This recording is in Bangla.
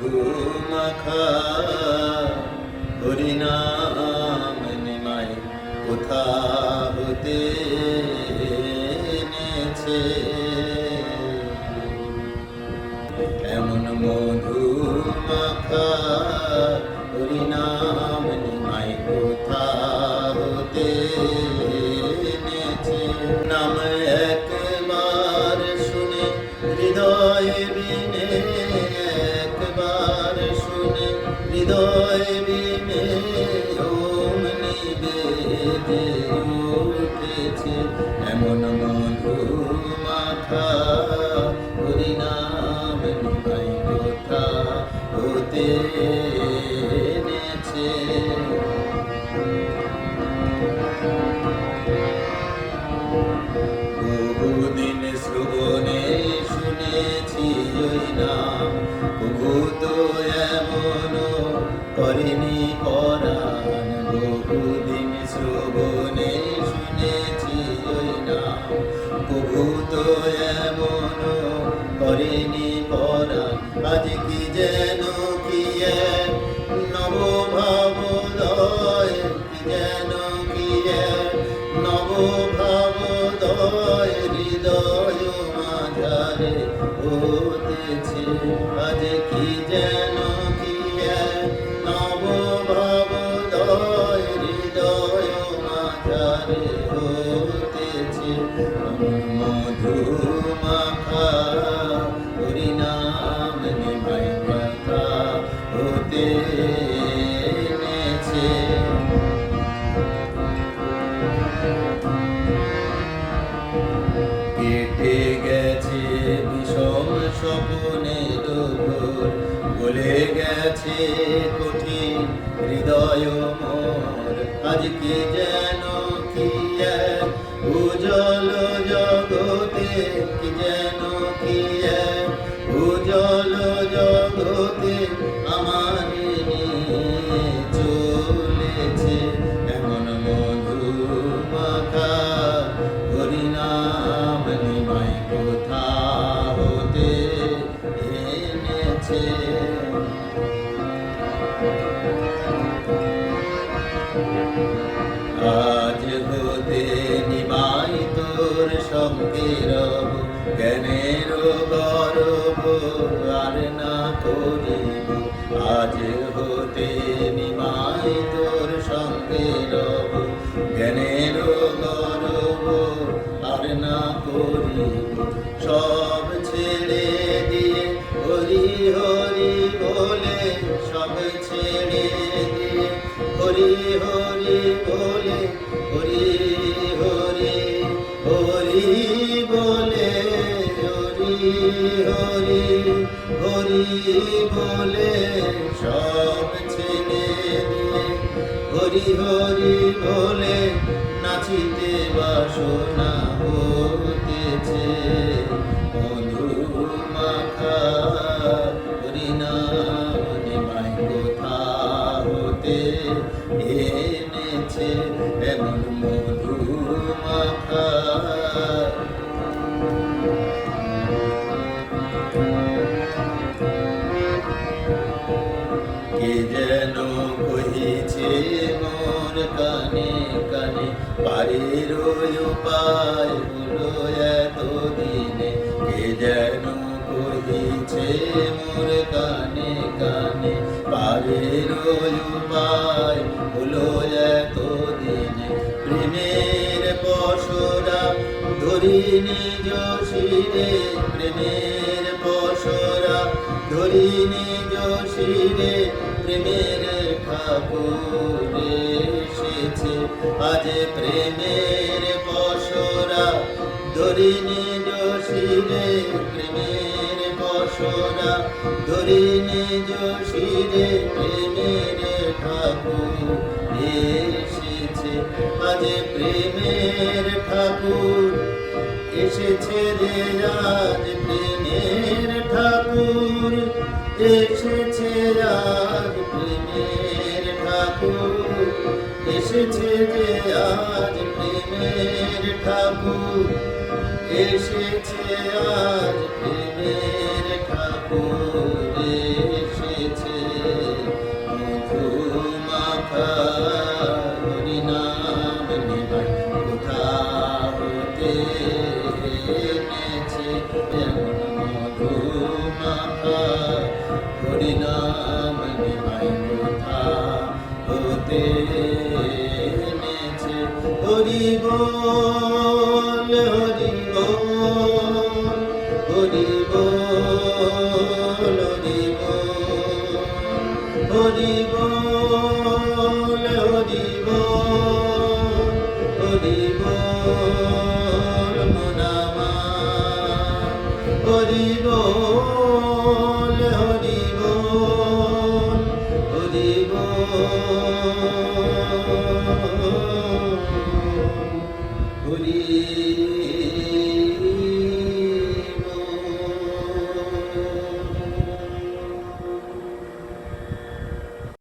মধু মাখা হরিনাম নিমাই কোথা হতে এনেছে এমন মধু মাখা হরিনাম নিমাই কোথা হতে এনেছে নাম একবার শুনে হৃদয় বিনে একবার শুনে হৃদয় বিনে ওম নিবেদে উঠেছে এমন মধু মাখা হরিনাম নিমাই কোথা হতে এনেছে বহুদিন শ্রবণে শুনেছি ওই নাম প্রভু তো এমন করেনি পরাণ বহুদিন শ্রবণে শুনেছি ওই নাম প্রভু তো এমন করেনি পরাণ আজ কি যেন কি এক নব ভাবোদয় কি যেন কি এক নব ভাবোদয় হৃদয় মাঝারে হতেছে আজ কি যেন কি এক নব ভাবোদয় হৃদয় মাঝারে হতেছে মধু মাখা হরিনাম নিমাই কোথা হতে এনেছে কেটে গেছে বিষম স্বপ্নের ঘোর গলে গেছে কঠিন হৃদয় মোর আজ কি যেন কি এক উজ্জ্বল জগতে কি যেন কি এক উজ্জ্বল জগতে আমার নিয়ে চলেছে এমন মধু মাখা হরিনাম নিমাই কোথা হতে এনেছে আজ হতে নিমাই তোর সঙ্গে রব জ্ঞানের গর্ব আর না করিব আজ হতে নিমাই তোর সঙ্গে রব জ্ঞানের গর্ব আর না করিব সব ছেড়ে দিয়ে হরি হরি বলে সব ছেড়ে দিয়ে হরি হরি বলে হরি হরি হরি বলে হরি হরি হরি বলে সব ছেড়ে দিয়ে হরি হরি বলে নাচিতে বাসনা হতেছে মধু মাখা হরিনাম নিমাই কোথা হতে এনেছে এমন মধু মাখা কে যেন কহিছে মোর কানে কানে বাড়ির উপায় হলো এতদিনে কে যেন কহিছে মোর কানে কানে বাড়ির উপায় হলো এতদিনে প্রেমের পশরা ধরি নিজ শিরে প্রেমের পশরা ধরি নিজ শিরে প্রেমের ঠাকুর এসেছে আজ প্রেমের পশরা ধরি নিজ শিরে প্রেমের পশরা ধরি নিজ শিরে প্রেমের ঠাকুর এসেছে আজ প্রেমের ঠাকুর এসেছে রে আজ প্রেমের ঠাকুর এসেছে আজ প্রেমের ঠাকুর এসেছে রে আজ প্রেমের ঠাকুর এসেছে আজ প্রেমের ঠাকুর এসেছে হরিনাম নিমাই কোথা হতে এনেছে। হরি বল হরি বল হরি বল হরি বল হরি বল হরি বল হরি বল মন আমার হরি বল